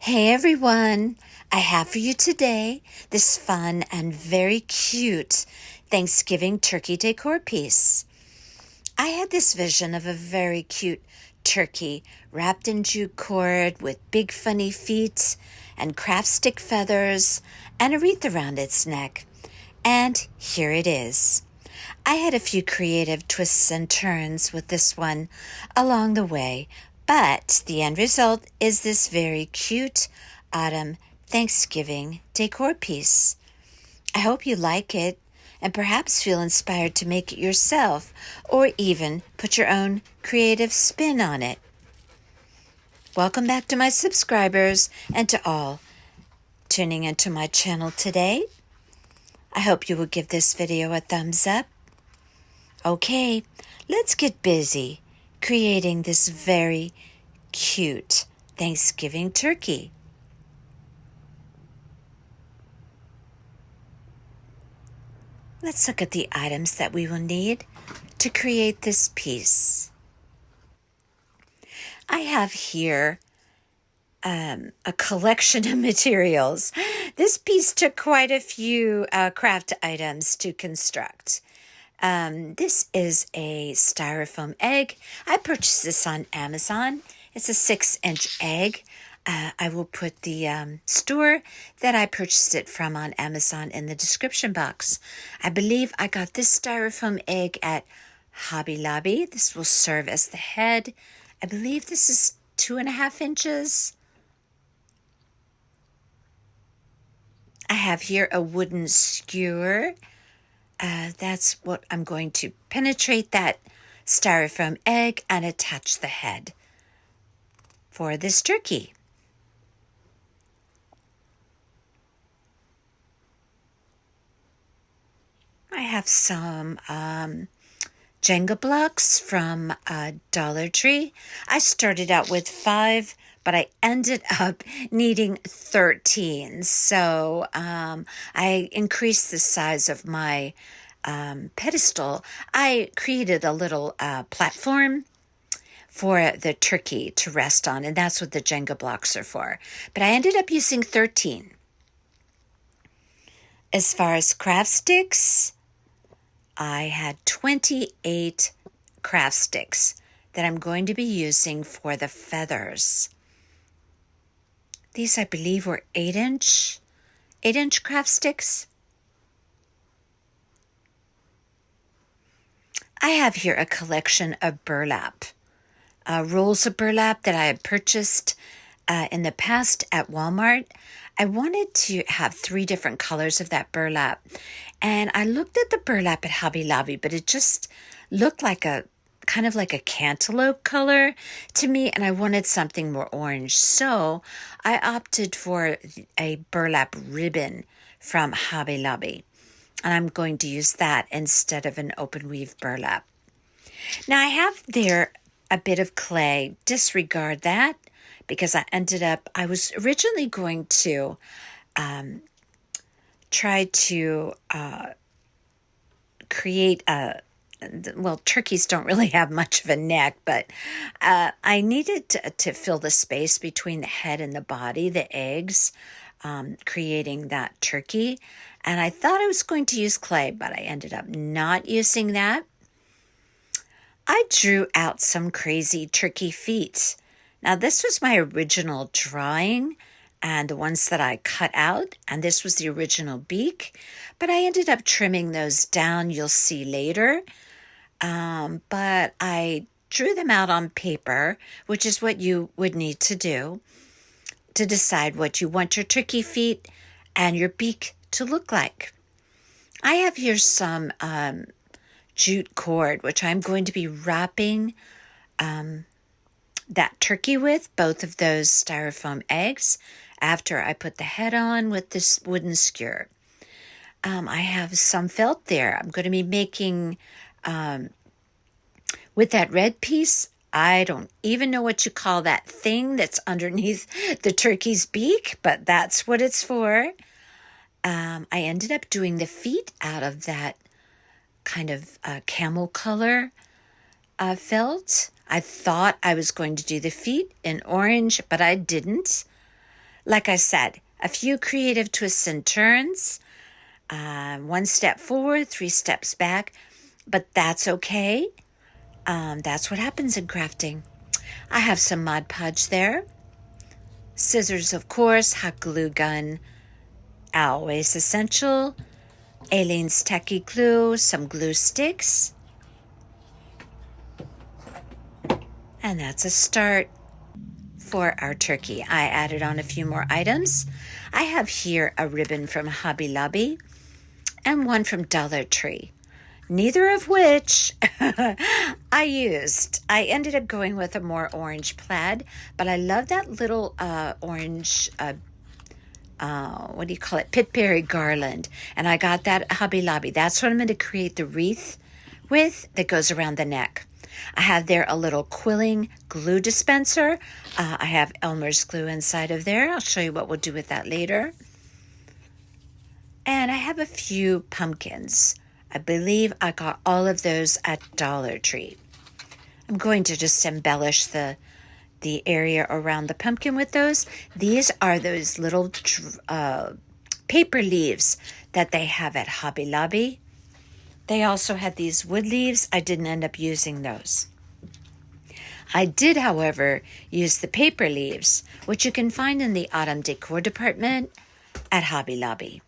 Hey everyone, I have for you today this fun and very cute Thanksgiving turkey decor piece. I had this vision of a very cute turkey wrapped in jute cord with big funny feet and craft stick feathers and a wreath around its neck. And here it is. I had a few creative twists and turns with this one along the way, but the end result is this very cute autumn Thanksgiving decor piece. I hope you like it and perhaps feel inspired to make it yourself or even put your own creative spin on it. Welcome back to my subscribers and to all tuning into my channel today. I hope you will give this video a thumbs up. Okay, let's get busy creating this very cute Thanksgiving turkey. Let's look at the items that we will need to create this piece. I have here a collection of materials. This piece took quite a few craft items to construct. This is a styrofoam egg. I purchased this on Amazon. It's a 6-inch egg. I will put the store that I purchased it from on Amazon in the description box. I believe I got this styrofoam egg at Hobby Lobby. This will serve as the head. I believe this is 2.5 inches. I have here a wooden skewer. That's what I'm going to penetrate that styrofoam egg and attach the head for this turkey. I have some Jenga blocks from Dollar Tree. I started out with 5, but I ended up needing 13. So I increased the size of my pedestal. I created a little platform for the turkey to rest on, and that's what the Jenga blocks are for. But I ended up using 13. As far as craft sticks, I had 28 craft sticks that I'm going to be using for the feathers. These, I believe, were 8-inch craft sticks. I have here a collection of burlap, rolls of burlap that I had purchased in the past at Walmart. I wanted to have 3 different colors of that burlap, and I looked at the burlap at Hobby Lobby, but it just looked like a kind of like a cantaloupe color to me, and I wanted something more orange. So I opted for a burlap ribbon from Hobby Lobby, and I'm going to use that instead of an open weave burlap. Now I have there a bit of clay. Disregard that because I was originally going to try to create turkeys don't really have much of a neck, but I needed to fill the space between the head and the body, the eggs, creating that turkey. And I thought I was going to use clay, but I ended up not using that. I drew out some crazy turkey feet. Now, this was my original drawing and the ones that I cut out, and this was the original beak, but I ended up trimming those down, you'll see later. But I drew them out on paper, which is what you would need to do to decide what you want your turkey feet and your beak to look like. I have here some jute cord, which I'm going to be wrapping that turkey with, both of those styrofoam eggs, after I put the head on with this wooden skewer. I have some felt there. I'm going to be making, with that red piece, I don't even know what you call that thing that's underneath the turkey's beak, but that's what it's for. I ended up doing the feet out of that kind of camel color felt. I thought I was going to do the feet in orange, but I didn't. Like I said, a few creative twists and turns, one step forward, three steps back, but that's okay. That's what happens in crafting. I have some Mod Podge there. Scissors, of course, hot glue gun, always essential. Aileen's Tacky Glue, some glue sticks. And that's a start for our turkey. I added on a few more items. I have here a ribbon from Hobby Lobby and one from Dollar Tree, neither of which I used. I ended up going with a more orange plaid, but I love that little orange, what do you call it, pitberry garland, and I got that at Hobby Lobby. That's what I'm going to create the wreath with that goes around the neck. I have there a little quilling glue dispenser. I have Elmer's glue inside of there. I'll show you what we'll do with that later. And I have a few pumpkins. I believe I got all of those at Dollar Tree. I'm going to just embellish the area around the pumpkin with those. These are those little paper leaves that they have at Hobby Lobby. They also had these wood leaves. I didn't end up using those. I did, however, use the paper leaves, which you can find in the autumn decor department at Hobby Lobby.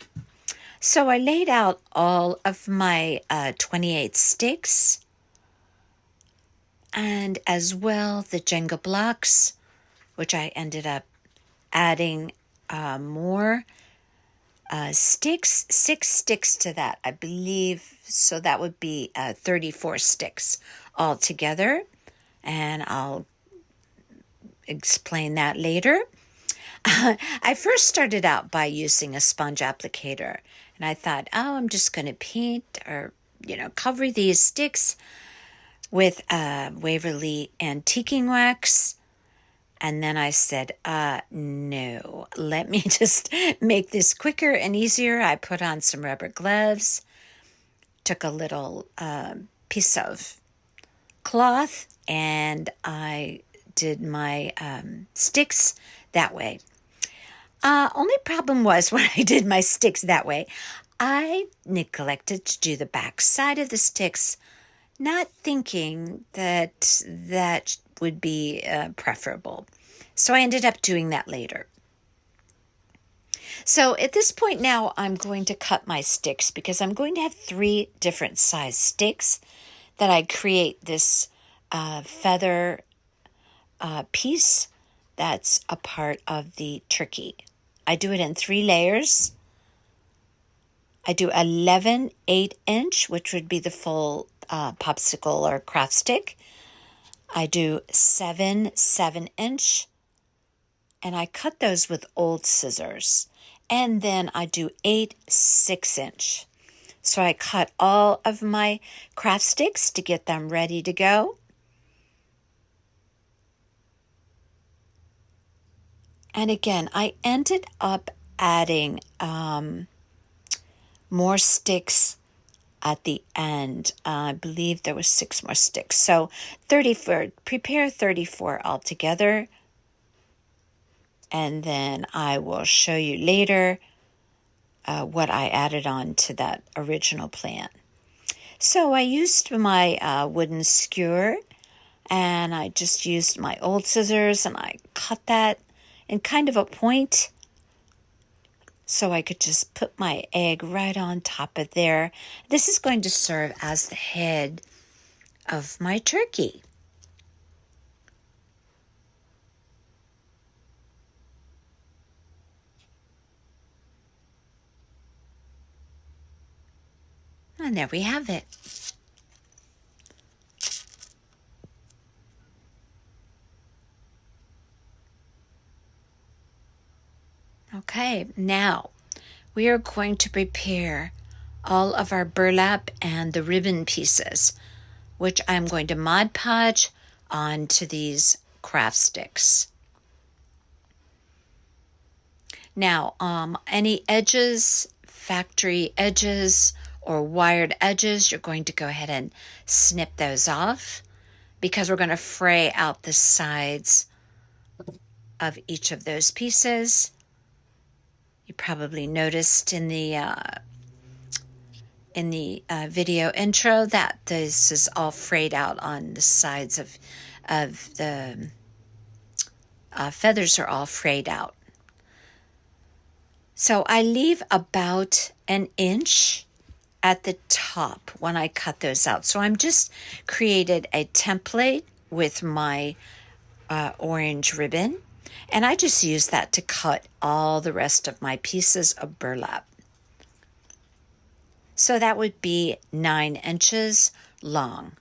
So I laid out all of my 28 sticks and as well the Jenga blocks, which I ended up adding more sticks, 6 sticks to that, I believe. So that would be 34 sticks altogether. And I'll explain that later. I first started out by using a sponge applicator. And I thought, oh, I'm just going to paint or, cover these sticks with Waverly antiquing wax. And then I said, no, let me just make this quicker and easier. I put on some rubber gloves, took a little piece of cloth, and I did my sticks that way. Only problem was when I did my sticks that way, I neglected to do the back side of the sticks, not thinking that that would be preferable. So I ended up doing that later. So at this point now, I'm going to cut my sticks because I'm going to have 3 different size sticks that I create this feather piece that's a part of the turkey. I do it in 3 layers. I do 11 8-inch, which would be the full popsicle or craft stick. I do 7 7-inch, and I cut those with old scissors. And then I do 8 6-inch. So I cut all of my craft sticks to get them ready to go. And again, I ended up adding more sticks at the end. I believe there was 6 more sticks. So prepare 34 altogether. And then I will show you later what I added on to that original plan. So I used my wooden skewer, and I just used my old scissors, and I cut that in kind of a point so I could just put my egg right on top of there. This is going to serve as the head of my turkey. And there we have it. Okay, now we are going to prepare all of our burlap and the ribbon pieces, which I'm going to Mod Podge onto these craft sticks. Now, any edges, factory edges, or wired edges, you're going to go ahead and snip those off because we're going to fray out the sides of each of those pieces. You probably noticed in the video intro that this is all frayed out on the sides of the feathers are all frayed out. So I leave about an inch at the top when I cut those out. So I'm just created a template with my orange ribbon, and I just use that to cut all the rest of my pieces of burlap. So that would be 9 inches long.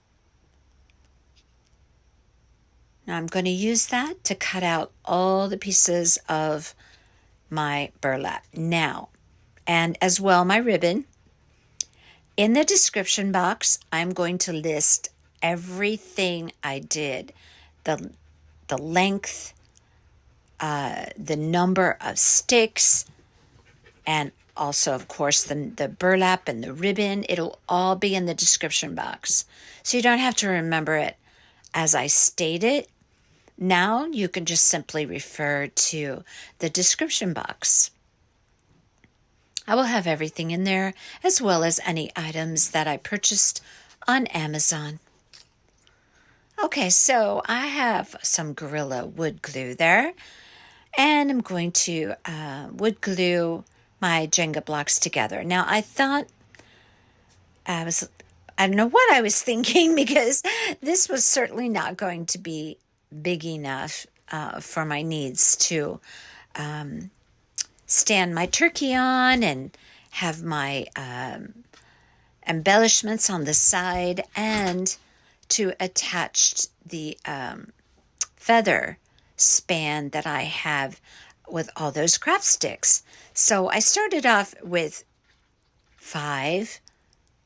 Now I'm going to use that to cut out all the pieces of my burlap now, and as well my ribbon. In the description box, I'm going to list everything I did, the length, the number of sticks, and also, of course, the burlap and the ribbon. It'll all be in the description box, so you don't have to remember it as I state it. Now you can just simply refer to the description box. I will have everything in there, as well as any items that I purchased on Amazon. Okay, so I have some Gorilla wood glue there, and I'm going to wood glue my Jenga blocks together. Now, I thought I don't know what I was thinking, because this was certainly not going to be big enough for my needs to stand my turkey on and have my embellishments on the side, and to attach the feather span that I have with all those craft sticks. So I started off with 5,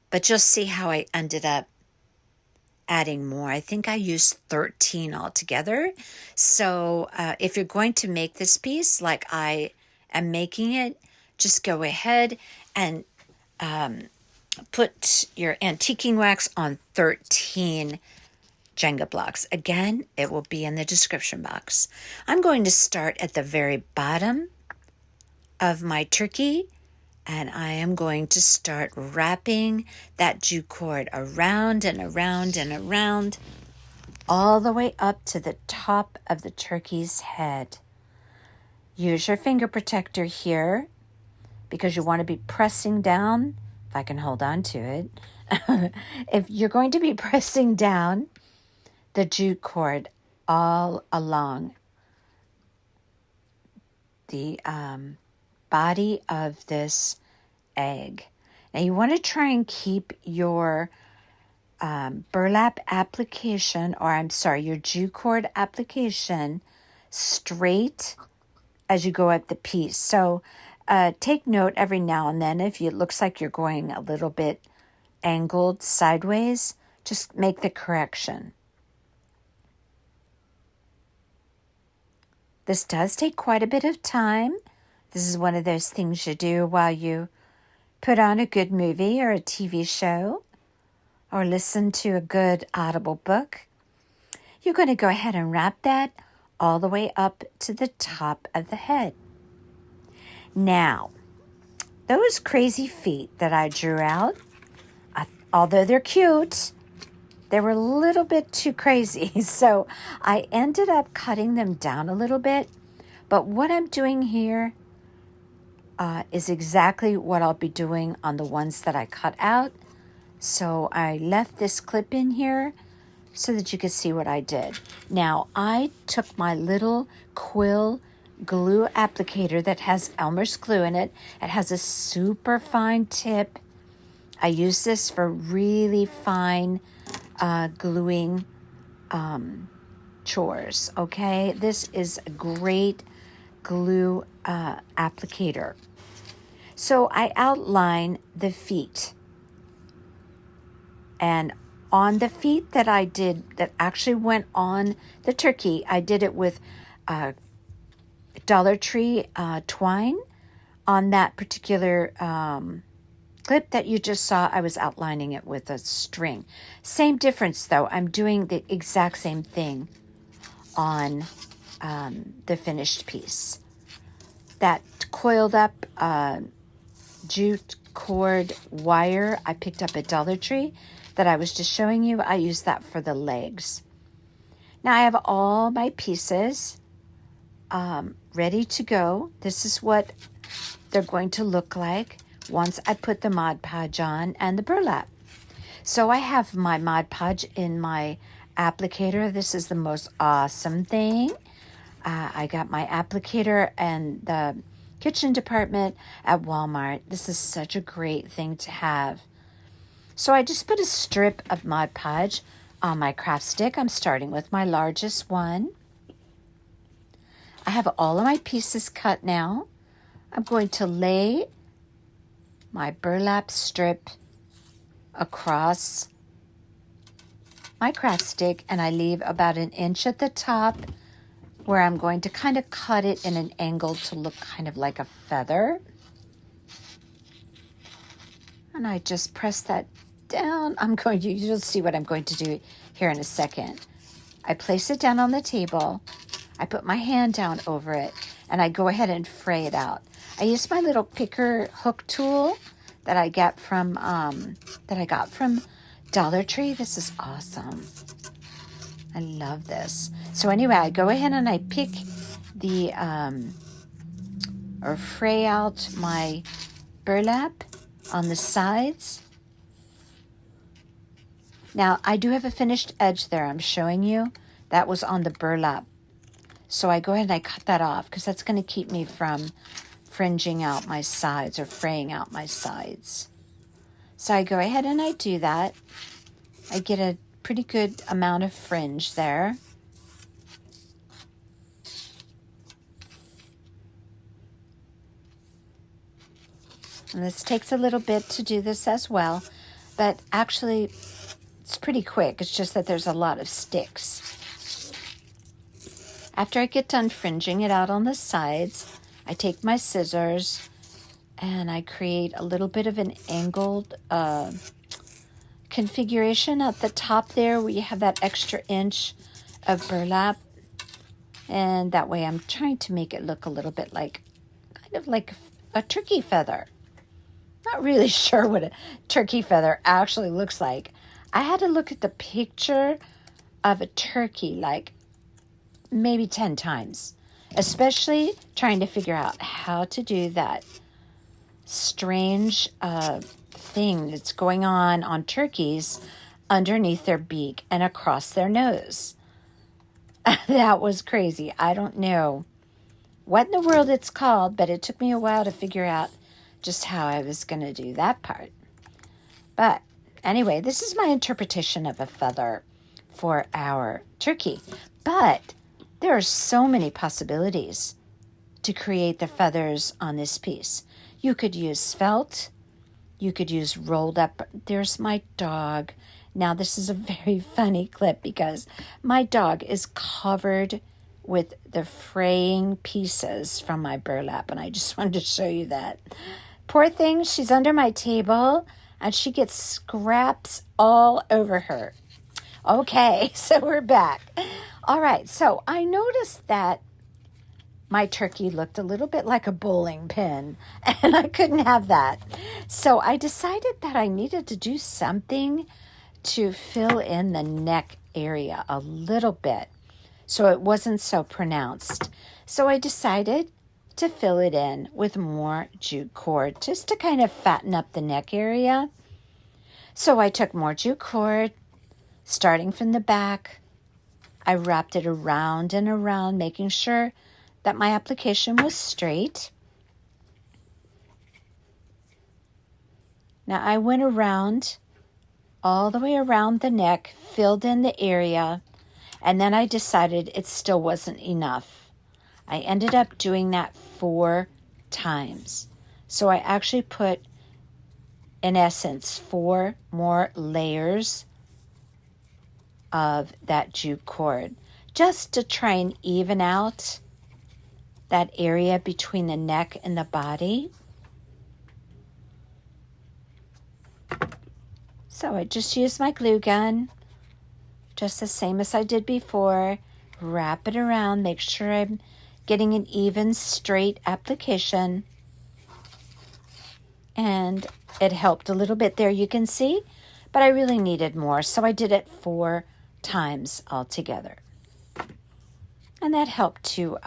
but you'll see how I ended up adding more. I think I used 13 altogether. So if you're going to make this piece like I am making it, just go ahead and put your antiquing wax on 13 Jenga blocks. Again, it will be in the description box. I'm going to start at the very bottom of my turkey, and I am going to start wrapping that jute cord around and around and around, all the way up to the top of the turkey's head. Use your finger protector here, because you want to be pressing down, if I can hold on to it. If you're going to be pressing down the jute cord all along the body of this egg. Now you want to try and keep your burlap application, your jute cord application straight as you go up the piece. So take note every now and then if it looks like you're going a little bit angled sideways, just make the correction. This does take quite a bit of time. This is one of those things you do while you put on a good movie or a TV show, or listen to a good audible book. You're going to go ahead and wrap that all the way up to the top of the head. Now, those crazy feet that I drew out, although they're cute, they were a little bit too crazy. So I ended up cutting them down a little bit. But what I'm doing here is exactly what I'll be doing on the ones that I cut out. So I left this clip in here so that you could see what I did. Now, I took my little quill glue applicator that has Elmer's glue in it. It has a super fine tip. I use this for really fine gluing chores, okay? This is a great glue applicator. So I outline the feet. And on the feet that I did, that actually went on the turkey, I did it with Dollar Tree twine. On that particular clip that you just saw, I was outlining it with a string. Same difference though, I'm doing the exact same thing on the finished piece. that coiled up jute cord wire I picked up at Dollar Tree that I was just showing you. I use that for the legs. Now I have all my pieces ready to go. This is what they're going to look like once I put the Mod Podge on and the burlap. So I have my Mod Podge in my applicator. This is the most awesome thing. I got my applicator and the kitchen department at Walmart. This is such a great thing to have. So I just put a strip of Mod Podge on my craft stick. I'm starting with my largest one. I have all of my pieces cut now. I'm going to lay my burlap strip across my craft stick, and I leave about an inch at the top where I'm going to kind of cut it in an angle to look kind of like a feather. And I just press that down. You'll see what I'm going to do here in a second. I place it down on the table. I put my hand down over it, and I go ahead and fray it out. I use my little picker hook tool that I got from Dollar Tree. This is awesome. I love this. So anyway, I go ahead and I pick the or fray out my burlap on the sides. Now I do have a finished edge there. I'm showing you. That was on the burlap. So I go ahead and I cut that off because that's going to keep me from fringing out my sides or fraying out my sides. So I go ahead and I do that. I get a pretty good amount of fringe there. And this takes a little bit to do this as well, but actually it's pretty quick. It's just that there's a lot of sticks. After I get done fringing it out on the sides, I take my scissors and I create a little bit of an angled configuration at the top there where you have that extra inch of burlap. And that way I'm trying to make it look a little bit like, kind of like a turkey feather. Not really sure what a turkey feather actually looks like. I had to look at the picture of a turkey like maybe 10 times, especially trying to figure out how to do that strange thing that's going on turkeys underneath their beak and across their nose. That was crazy. I don't know what in the world it's called, but it took me a while to figure out just how I was going to do that part. But anyway, this is my interpretation of a feather for our turkey. But there are so many possibilities to create the feathers on this piece. You could use felt. You could use rolled up. There's my dog. Now, this is a very funny clip because my dog is covered with the fraying pieces from my burlap, and I just wanted to show you that. Poor thing, she's under my table, and she gets scraps all over her. Okay, so we're back. All right, so I noticed that my turkey looked a little bit like a bowling pin, and I couldn't have that. So I decided that I needed to do something to fill in the neck area a little bit so it wasn't so pronounced. So I decided to fill it in with more jute cord just to kind of fatten up the neck area. So I took more jute cord, starting from the back. I wrapped it around and around, making sure that my application was straight. Now I went around, all the way around the neck, filled in the area, and then I decided it still wasn't enough. I ended up doing that 4 times. So I actually put, in essence, 4 more layers of that jute cord, just to try and even out that area between the neck and the body. So I just used my glue gun, just the same as I did before. Wrap it around, make sure I'm getting an even straight application. And it helped a little bit there, you can see, but I really needed more, so I did it 4 times altogether. And that helped to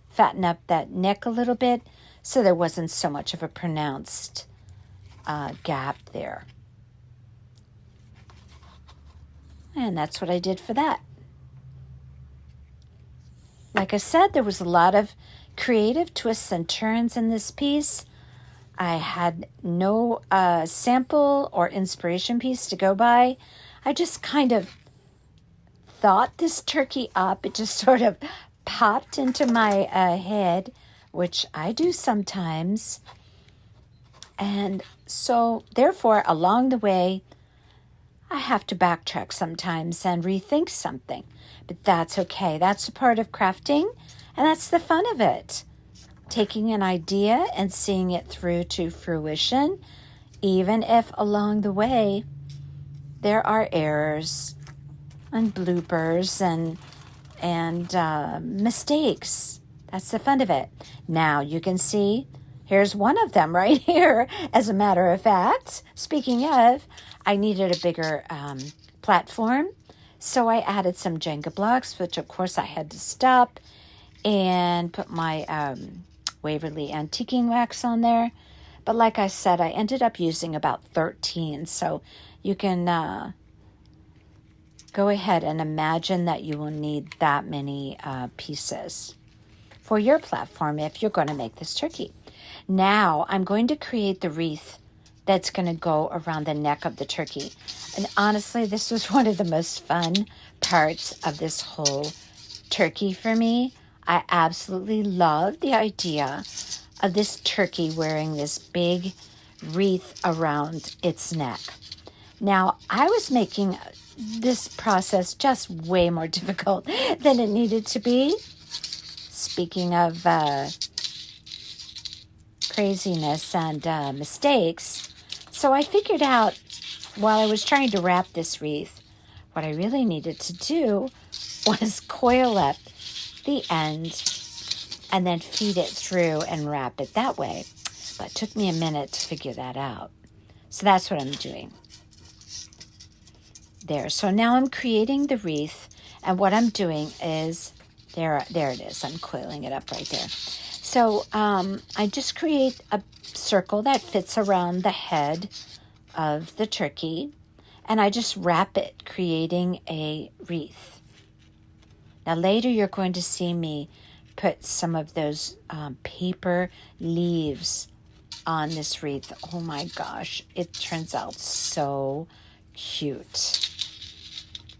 fatten up that neck a little bit, so there wasn't so much of a pronounced gap there. And that's what I did for that. Like I said, there was a lot of creative twists and turns in this piece. I had no sample or inspiration piece to go by. I just kind of thought this turkey up. It just sort of popped into my head, which I do sometimes. And so, therefore, along the way, I have to backtrack sometimes and rethink something. But that's okay. That's a part of crafting, and that's the fun of it. Taking an idea and seeing it through to fruition, even if along the way there are errors and bloopers and mistakes. That's the fun of it. Now you can see, here's one of them right here. As a matter of fact, speaking of, I needed a bigger platform, so I added some Jenga blocks, which of course I had to stop and put my Waverly antiquing wax on there. But like I said, I ended up using about 13, so you can go ahead and imagine that you will need that many pieces for your platform if you're going to make this turkey. Now I'm going to create the wreath that's going to go around the neck of the turkey. And honestly, this was one of the most fun parts of this whole turkey for me. I absolutely love the idea of this turkey wearing this big wreath around its neck. Now, I was making this process just way more difficult than it needed to be. Speaking of craziness and mistakes, so I figured out while I was trying to wrap this wreath, what I really needed to do was coil up the end and then feed it through and wrap it that way. But it took me a minute to figure that out. So that's what I'm doing. There. So now I'm creating the wreath, and what I'm doing is, there it is. I'm coiling it up right there. So I just create a circle that fits around the head of the turkey, and I just wrap it, creating a wreath. Now later you're going to see me put some of those paper leaves on this wreath. Oh my gosh, it turns out so cute.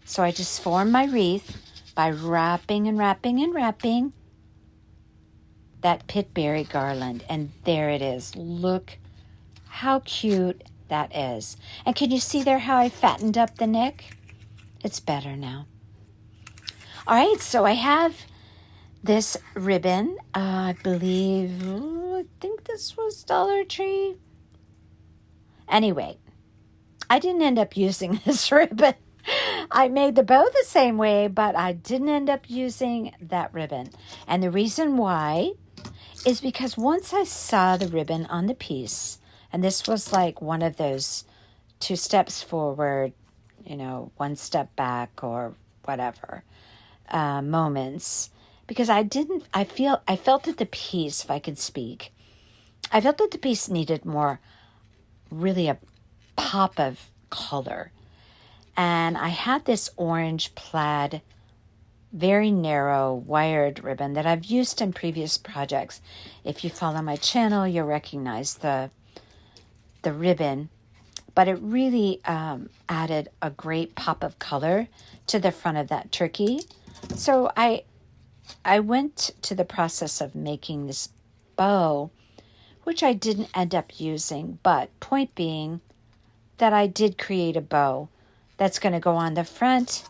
So I just form my wreath by wrapping and wrapping and wrapping that pitberry garland. And there it is. Look how cute that is. And can you see there how I fattened up the neck? It's better now. All right, so I have this ribbon. I think this was Dollar Tree. Anyway, I didn't end up using this ribbon. I made the bow the same way, but I didn't end up using that ribbon. And the reason why is because once I saw the ribbon on the piece, and this was like one of those 2 steps forward, 1 step back or whatever moments, because I felt that the piece, if I could speak, I felt that the piece needed more, really a pop of color. And I had this orange plaid, very narrow wired ribbon that I've used in previous projects. If you follow my channel, you'll recognize the ribbon, but it really added a great pop of color to the front of that turkey. So I went to the process of making this bow, which I didn't end up using, but point being that I did create a bow that's going to go on the front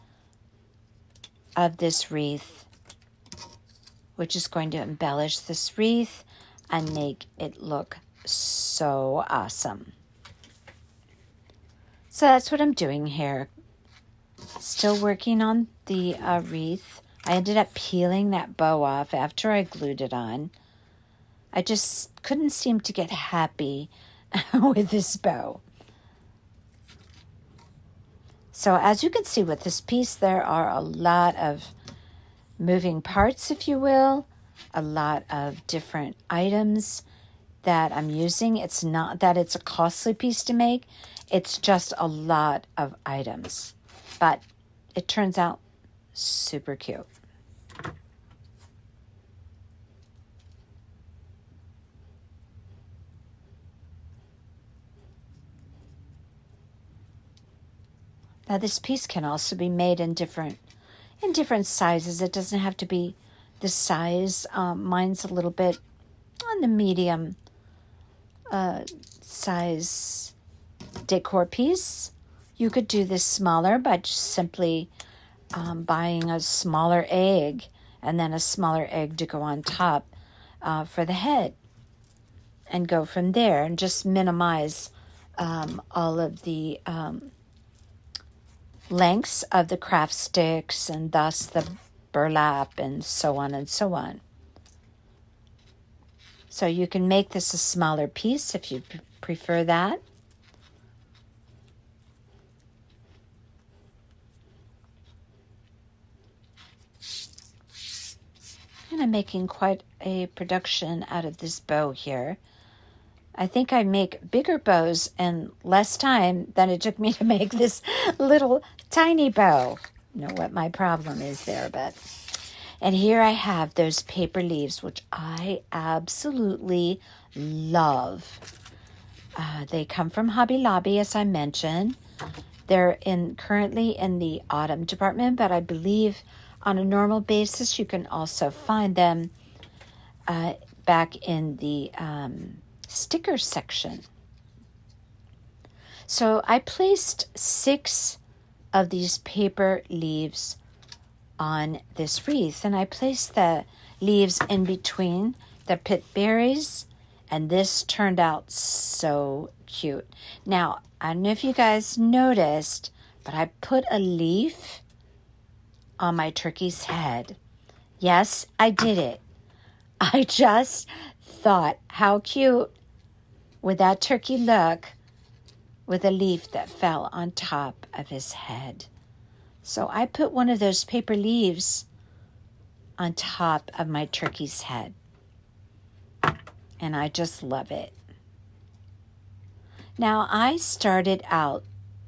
of this wreath, which is going to embellish this wreath and make it look so awesome. So that's what I'm doing here. Still working on the wreath I ended up peeling that bow off after I glued it on. I just couldn't seem to get happy with this bow. So as you can see with this piece, there are a lot of moving parts, if you will, a lot of different items that I'm using. It's not that it's a costly piece to make. It's just a lot of items. But it turns out super cute. Now this piece can also be made in different sizes. It doesn't have to be this size. Mine's a little bit on the medium size decor piece. You could do this smaller by just simply buying a smaller egg and then a smaller egg to go on top for the head, and go from there and just minimize all of the lengths of the craft sticks and thus the burlap and so on and so on. So you can make this a smaller piece if you prefer that. And I'm making quite a production out of this bow here. I think I make bigger bows in less time than it took me to make this little tiny bow. I know what my problem is there, but... And here I have those paper leaves, which I absolutely love. They come from Hobby Lobby, as I mentioned. They're currently in the autumn department, but I believe on a normal basis you can also find them back in the sticker section. So I placed 6 of these paper leaves on this wreath, and I placed the leaves in between the pit berries, and this turned out so cute. Now, I don't know if you guys noticed, but I put a leaf on my turkey's head. Yes, I did it. I just thought, how cute would that turkey look with a leaf that fell on top of his head? So I put one of those paper leaves on top of my turkey's head. And I just love it. Now, I started out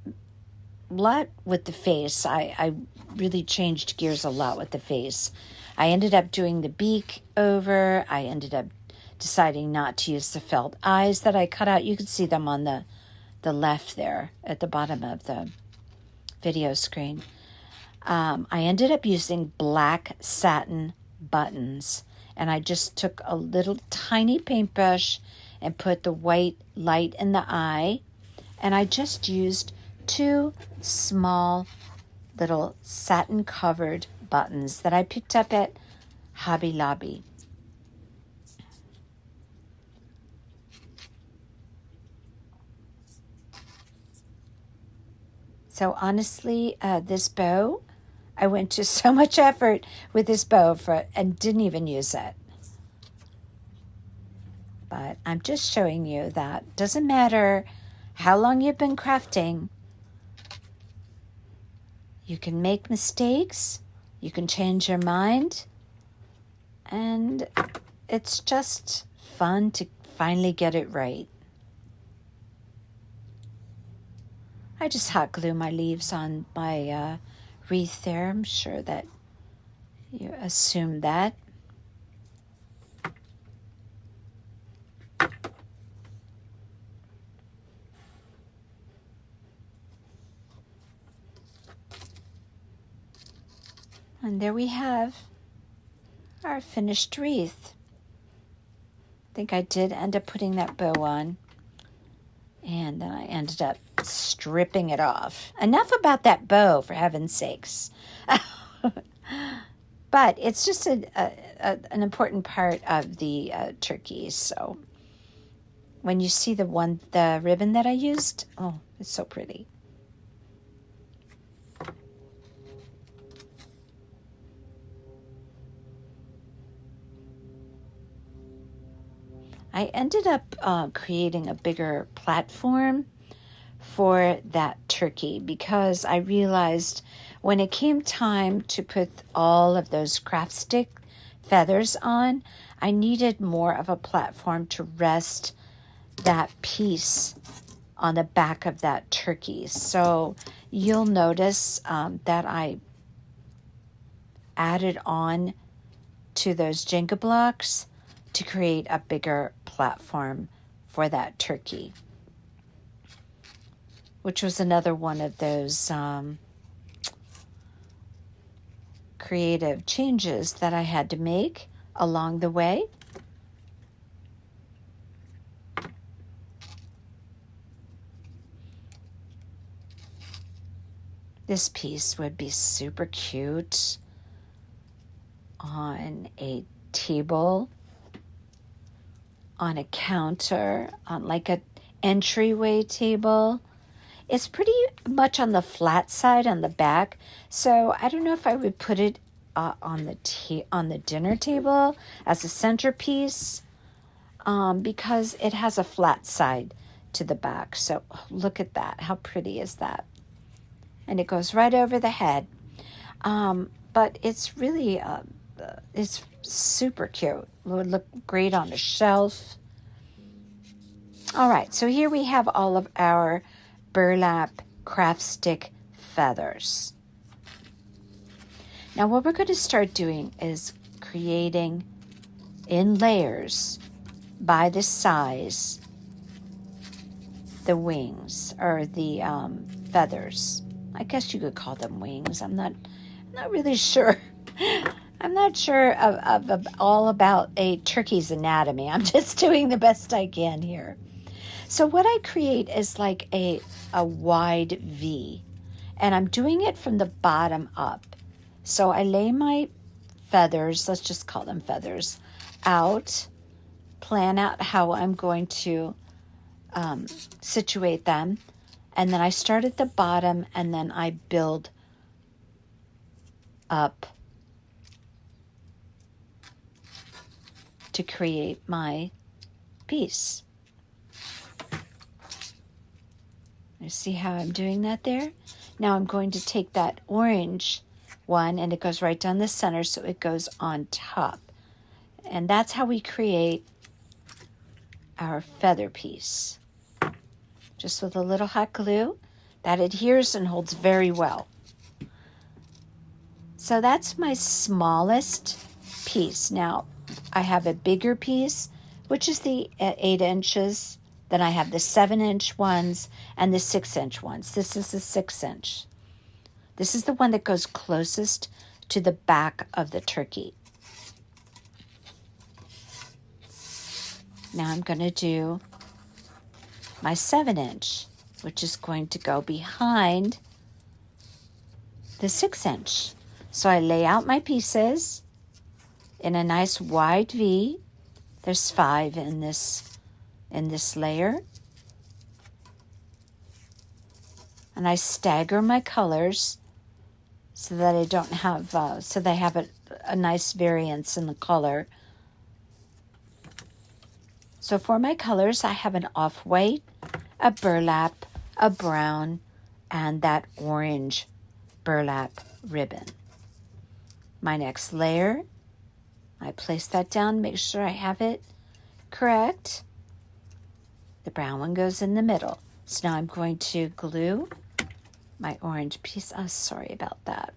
a lot with the face. I really changed gears a lot with the face. I ended up doing the beak over. I ended up deciding not to use the felt eyes that I cut out. You can see them on the left there at the bottom of the video screen. I ended up using black satin buttons, and I just took a little tiny paintbrush and put the white light in the eye, and I just used 2 small little satin covered buttons that I picked up at Hobby Lobby. So honestly, this bow, I went to so much effort with this bow and didn't even use it. But I'm just showing you that doesn't matter how long you've been crafting. You can make mistakes. You can change your mind. And it's just fun to finally get it right. I just hot glue my leaves on my wreath there. I'm sure that you assume that. And there we have our finished wreath. I think I did end up putting that bow on. And then I ended up stripping it off. Enough about that bow, for heaven's sakes. But it's just an important part of the turkey. So when you see the ribbon that I used, oh, it's so pretty. I ended up creating a bigger platform for that turkey because I realized when it came time to put all of those craft stick feathers on, I needed more of a platform to rest that piece on the back of that turkey. So you'll notice that I added on to those Jenga blocks to create a bigger platform for that turkey, which was another one of those creative changes that I had to make along the way. This piece would be super cute on a table, on a counter, on like an entryway table. It's pretty much on the flat side on the back, so I don't know if I would put it on the dinner table as a centerpiece because it has a flat side to the back. So look at that. How pretty is that? And it goes right over the head. But it's really, it's super cute. It would look great on a shelf. All right, so here we have all of our burlap craft stick feathers. Now what we're going to start doing is creating in layers by the size the wings or the feathers. I guess you could call them wings. I'm not really sure. I'm not sure of all about a turkey's anatomy. I'm just doing the best I can here. So what I create is like a wide V, and I'm doing it from the bottom up. So I lay my feathers, let's just call them feathers, out, plan out how I'm going to situate them, and then I start at the bottom and then I build up to create my piece. You see how I'm doing that there? Now I'm going to take that orange one and it goes right down the center, so it goes on top. And that's how we create our feather piece. Just with a little hot glue that adheres and holds very well. So that's my smallest piece. Now I have a bigger piece, which is the 8 inches. Then I have the 7-inch ones and the 6-inch ones. This is the 6-inch. This is the one that goes closest to the back of the turkey. Now I'm going to do my 7-inch, which is going to go behind the 6-inch. So I lay out my pieces in a nice wide V. There's 5 in this layer. And I stagger my colors so that I don't have, so they have a nice variance in the color. So for my colors, I have an off-white, a burlap, a brown, and that orange burlap ribbon. My next layer, I place that down, make sure I have it correct. The brown one goes in the middle. So now I'm going to glue my orange piece. Oh, sorry about that.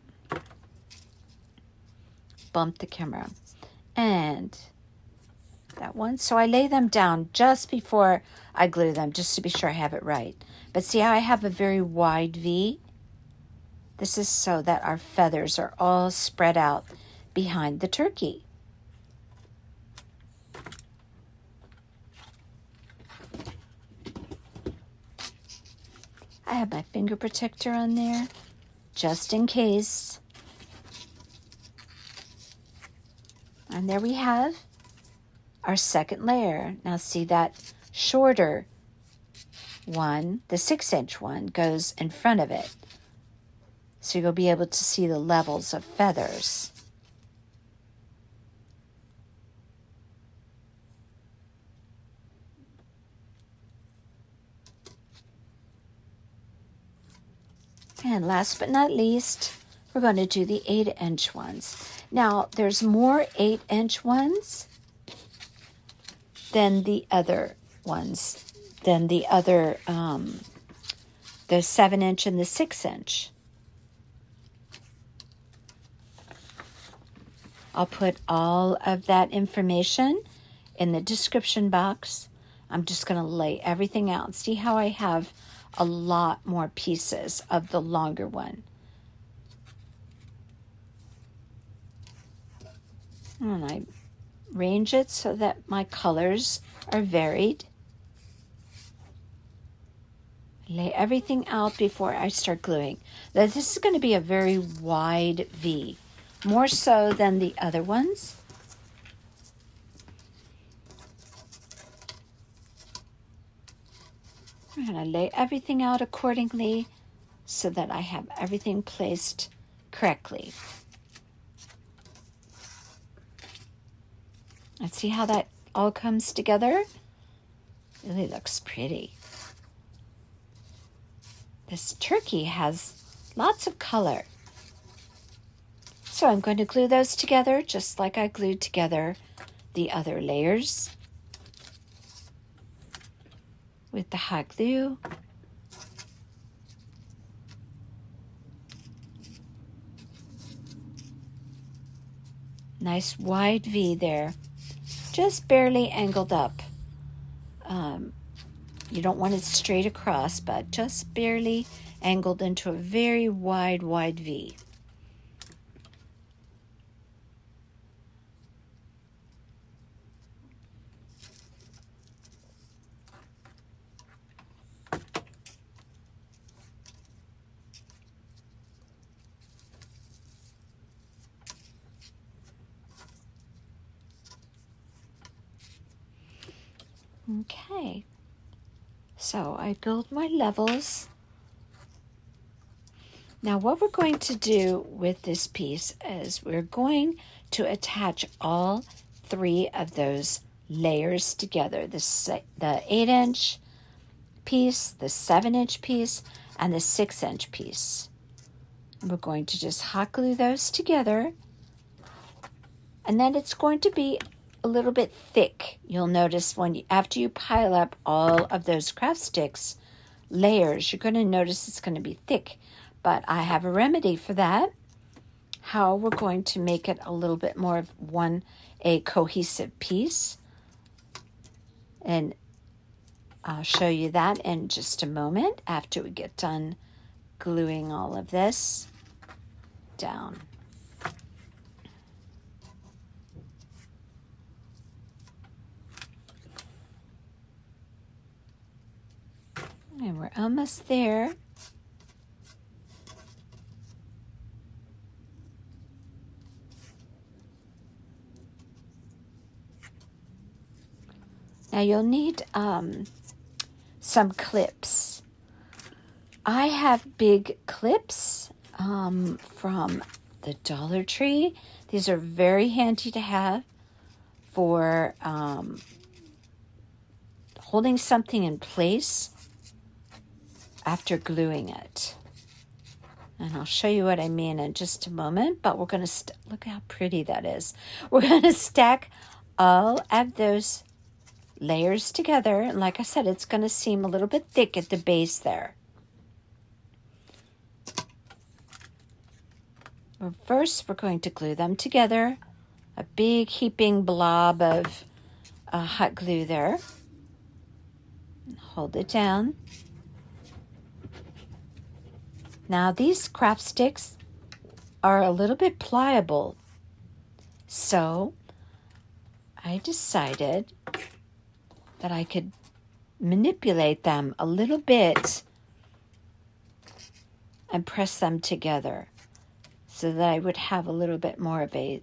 Bumped the camera. And that one. So I lay them down just before I glue them, just to be sure I have it right. But see how I have a very wide V? This is so that our feathers are all spread out behind the turkey. I have my finger protector on there, just in case. And there we have our second layer. Now see that shorter one, the 6-inch one, goes in front of it. So you'll be able to see the levels of feathers. And last but not least, we're going to do the 8-inch ones. Now, there's more 8-inch ones than the other ones, than the 7-inch and the 6-inch. I'll put all of that information in the description box. I'm just going to lay everything out. See how I have a lot more pieces of the longer one. And I arrange it so that my colors are varied. Lay everything out before I start gluing. Now, this is going to be a very wide V, more so than the other ones. I'm going to lay everything out accordingly so that I have everything placed correctly. Let's see how that all comes together. Really looks pretty. This turkey has lots of color. So I'm going to glue those together just like I glued together the other layers with the hot glue. Nice wide V there, just barely angled up. You don't want it straight across, but just barely angled into a very wide V. Okay, so I build my levels. Now what we're going to do with this piece is we're going to attach all 3 of those layers together. The 8-inch piece, the 7-inch piece, and the 6-inch piece. And we're going to just hot glue those together. And then it's going to be a little bit thick. You'll notice after you pile up all of those craft sticks layers, you're going to notice it's going to be thick. But I have a remedy for that. How we're going to make it a little bit more of a cohesive piece. And I'll show you that in just a moment after we get done gluing all of this down. And we're almost there. Now you'll need some clips. I have big clips from the Dollar Tree. These are very handy to have for holding something in place after gluing it. And I'll show you what I mean in just a moment, but we're going to, look how pretty that is. We're going to stack all of those layers together. And like I said, it's going to seem a little bit thick at the base there. Well, first, we're going to glue them together. A big heaping blob of hot glue there. Hold it down. Now these craft sticks are a little bit pliable, so I decided that I could manipulate them a little bit and press them together so that I would have a little bit more of a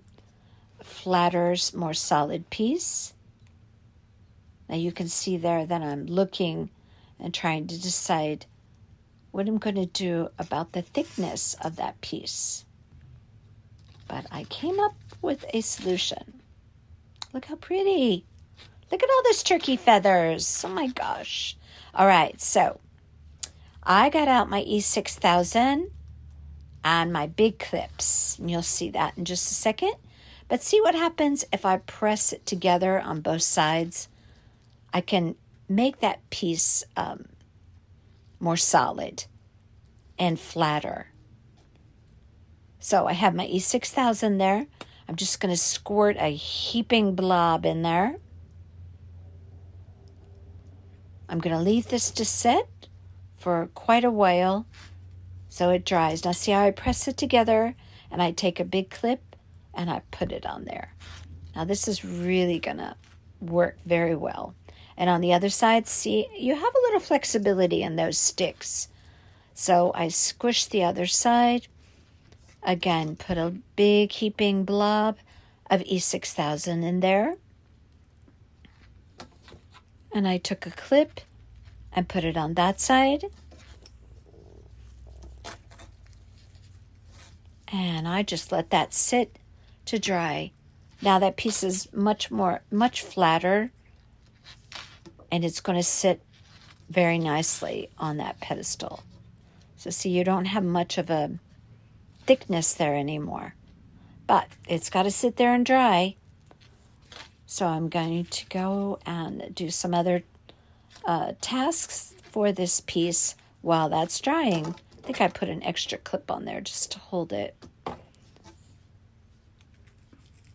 flatter, more solid piece. Now you can see there that I'm looking and trying to decide what I'm going to do about the thickness of that piece. But I came up with a solution. Look how pretty. Look at all those turkey feathers. Oh my gosh. All right, so I got out my E6000 and my big clips. And you'll see that in just a second. But see what happens if I press it together on both sides? I can make that piece more solid and flatter. So I have my E6000 there. I'm just going to squirt a heaping blob in there. I'm going to leave this to sit for quite a while so it dries. Now see how I press it together and I take a big clip and I put it on there. Now this is really going to work very well. And on the other side, see, you have a little flexibility in those sticks. So I squish the other side. Again, put a big heaping blob of E6000 in there. And I took a clip and put it on that side. And I just let that sit to dry. Now that piece is much flatter, and it's going to sit very nicely on that pedestal. So see, you don't have much of a thickness there anymore, but it's got to sit there and dry. So I'm going to go and do some other tasks for this piece while that's drying. I think I put an extra clip on there just to hold it.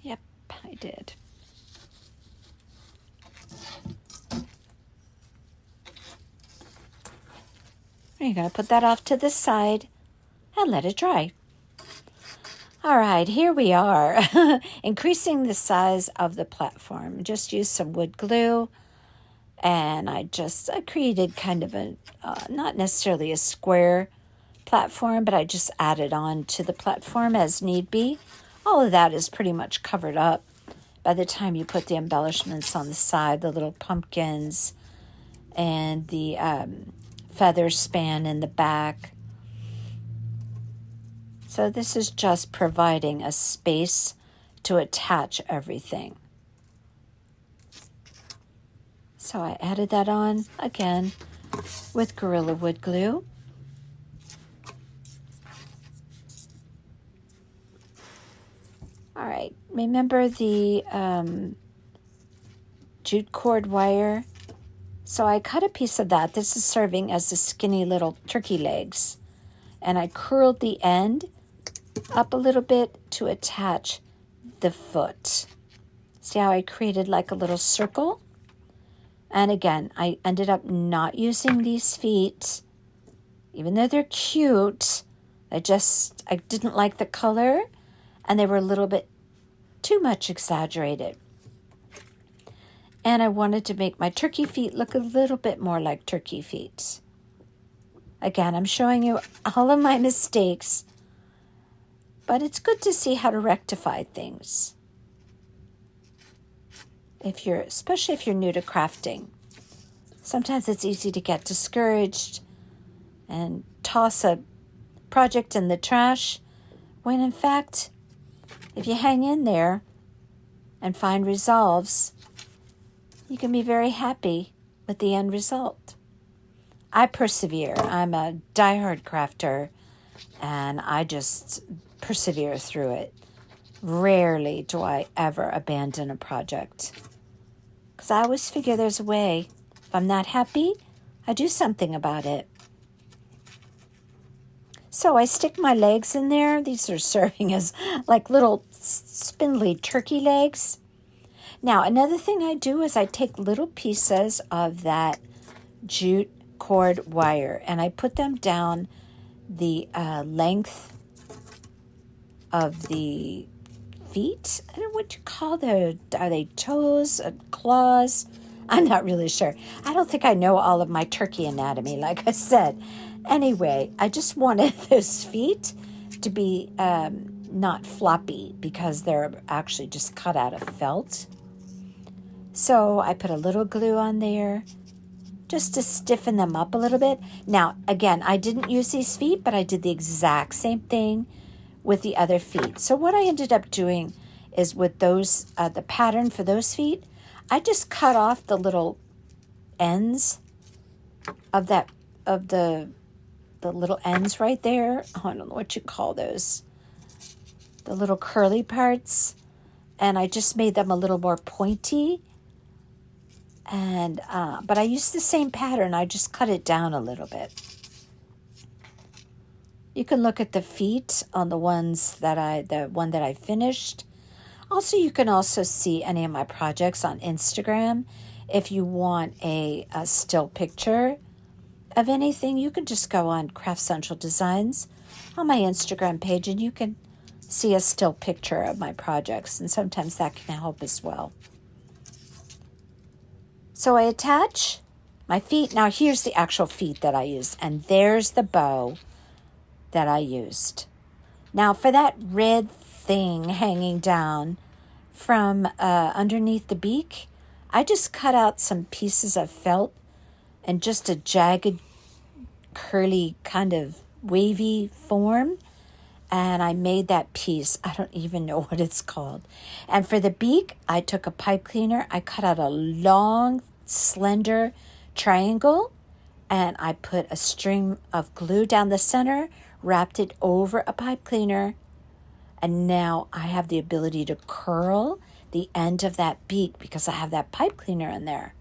Yep, I did. You're going to put that off to the side and let it dry. All right, here we are, increasing the size of the platform. Just used some wood glue, and I created kind of a, not necessarily a square platform, but I just added on to the platform as need be. All of that is pretty much covered up by the time you put the embellishments on the side, the little pumpkins and the feather span in the back. So this is just providing a space to attach everything. So I added that on again with Gorilla Wood glue. All right, remember the jute cord wire? So I cut a piece of that. This is serving as the skinny little turkey legs. And I curled the end up a little bit to attach the foot. See how I created like a little circle? And again, I ended up not using these feet, even though they're cute. I didn't like the color, and they were a little bit too much exaggerated. And I wanted to make my turkey feet look a little bit more like turkey feet. Again, I'm showing you all of my mistakes, but it's good to see how to rectify things. Especially if you're new to crafting. Sometimes it's easy to get discouraged and toss a project in the trash, when in fact, if you hang in there and find resolves, you can be very happy with the end result. I persevere. I'm a diehard crafter, and I just persevere through it. Rarely do I ever abandon a project, because I always figure there's a way. If I'm not happy, I do something about it. So I stick my legs in there. These are serving as like little spindly turkey legs. Now, another thing I do is I take little pieces of that jute cord wire and I put them down the length of the feet. I don't know what you call those. Are they toes, claws? I'm not really sure. I don't think I know all of my turkey anatomy, like I said. Anyway, I just wanted those feet to be not floppy because they're actually just cut out of felt. So I put a little glue on there just to stiffen them up a little bit. Now, again, I didn't use these feet, but I did the exact same thing with the other feet. So what I ended up doing is with those, the pattern for those feet, I just cut off the little ends of the the little ends right there. Oh, I don't know what you call those. The little curly parts. And I just made them a little more pointy. And but I used the same pattern. I just cut it down a little bit. You can look at the feet on the one that I finished. Also, you can also see any of my projects on Instagram. If you want a still picture of anything, you can just go on Craft Central Designs on my Instagram page, and you can see a still picture of my projects, and sometimes that can help as well. So I attach my feet. Now here's the actual feet that I used, and there's the bow that I used. Now for that red thing hanging down from underneath the beak, I just cut out some pieces of felt and just a jagged, curly, kind of wavy form. And I made that piece. I don't even know what it's called. And for the beak, I took a pipe cleaner. I cut out a long, slender triangle. And I put a string of glue down the center, wrapped it over a pipe cleaner. And now I have the ability to curl the end of that beak because I have that pipe cleaner in there.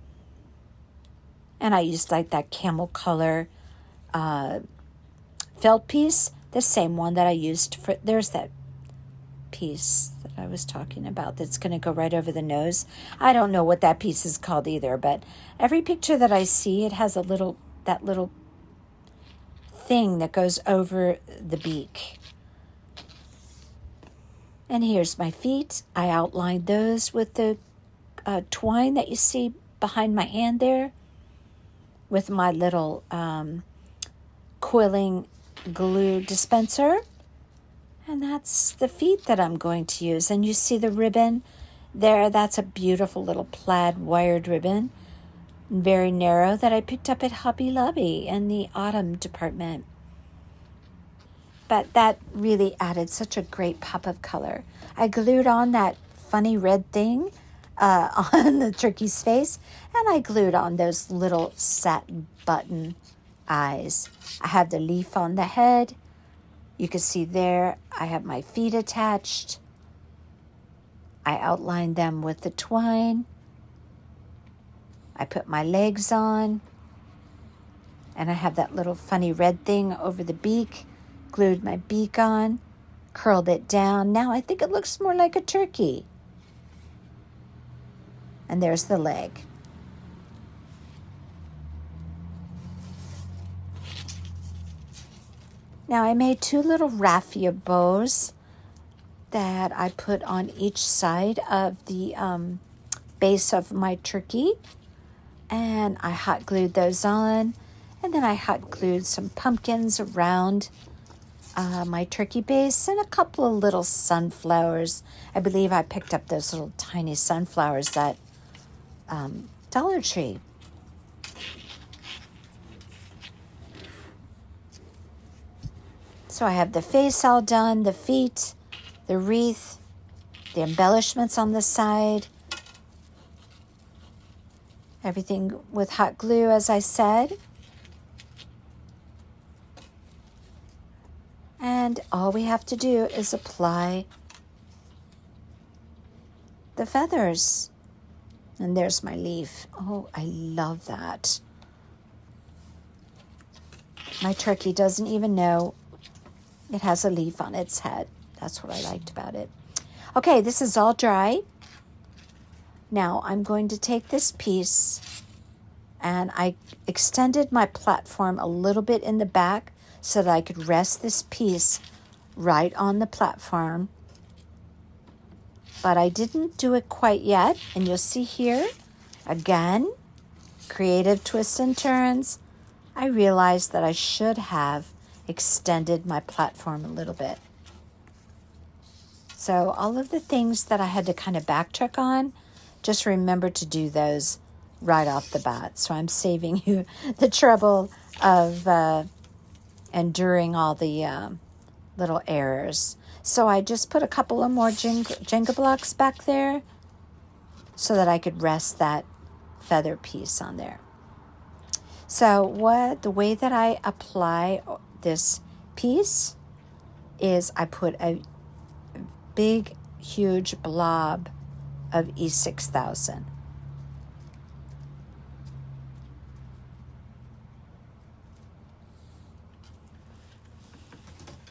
And I used like that camel color felt piece. The same one that I used for, there's that piece that I was talking about that's going to go right over the nose. I don't know what that piece is called either, but every picture that I see, it has that little thing that goes over the beak. And here's my feet. I outlined those with the twine that you see behind my hand there with my little coiling glue dispenser. And that's the feet that I'm going to use. And you see the ribbon there. That's a beautiful little plaid wired ribbon, very narrow, that I picked up at Hobby Lobby in the autumn department. But that really added such a great pop of color. I glued on that funny red thing on the turkey's face, and I glued on those little satin button eyes. I have the leaf on the head. You can see there I have my feet attached. I outlined them with the twine. I put my legs on. And I have that little funny red thing over the beak. Glued my beak on. Curled it down. Now I think it looks more like a turkey. And there's the leg. Now I made two little raffia bows that I put on each side of the base of my turkey. And I hot glued those on. And then I hot glued some pumpkins around my turkey base and a couple of little sunflowers. I believe I picked up those little tiny sunflowers at Dollar Tree. So I have the face all done, the feet, the wreath, the embellishments on the side. Everything with hot glue, as I said. And all we have to do is apply the feathers. And there's my leaf. Oh, I love that. My turkey doesn't even know it has a leaf on its head. That's what I liked about it. Okay, this is all dry. Now I'm going to take this piece, and I extended my platform a little bit in the back so that I could rest this piece right on the platform. But I didn't do it quite yet. And you'll see here, again, creative twists and turns. I realized that I should have extended my platform a little bit. So all of the things that I had to kind of backtrack on, just remember to do those right off the bat. So I'm saving you the trouble of enduring all the little errors. So I just put a couple of more Jenga blocks back there so that I could rest that feather piece on there. So the way that I apply this piece is I put a big, huge blob of E6000.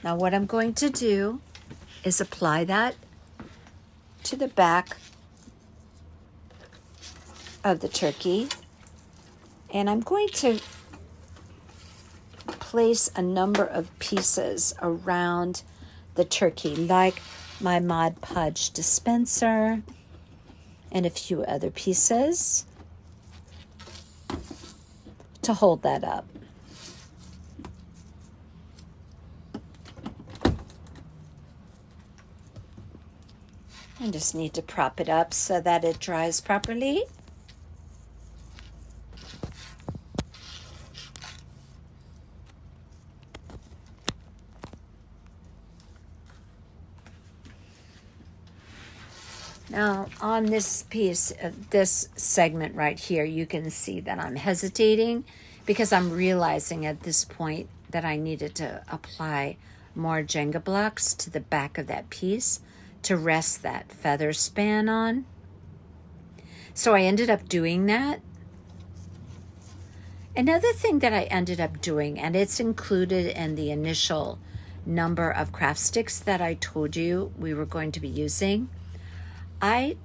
Now what I'm going to do is apply that to the back of the turkey, and I'm going to place a number of pieces around the turkey, like my Mod Podge dispenser and a few other pieces to hold that up. I just need to prop it up so that it dries properly. Now, on this piece, this segment right here, you can see that I'm hesitating because I'm realizing at this point that I needed to apply more Jenga blocks to the back of that piece to rest that feather span on. So I ended up doing that. Another thing that I ended up doing, and it's included in the initial number of craft sticks that I told you we were going to be using, I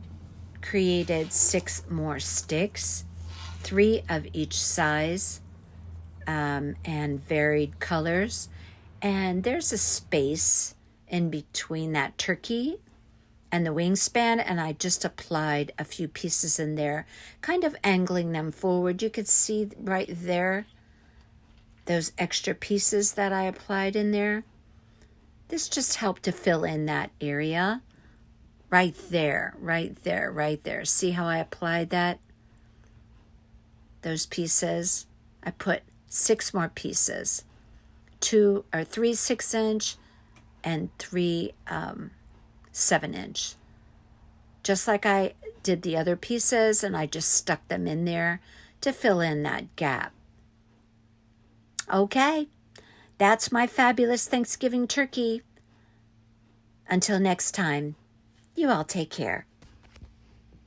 created 6 more sticks, 3 of each size, and varied colors. And there's a space in between that turkey and the wingspan, and I just applied a few pieces in there, kind of angling them forward. You could see right there those extra pieces that I applied in there. This just helped to fill in that area. Right there, right there, right there. See how I applied that? Those pieces. I put 6 more pieces. 3 6-inch and 3 7-inch. Just like I did the other pieces, and I just stuck them in there to fill in that gap. Okay, that's my fabulous Thanksgiving turkey. Until next time. You all take care.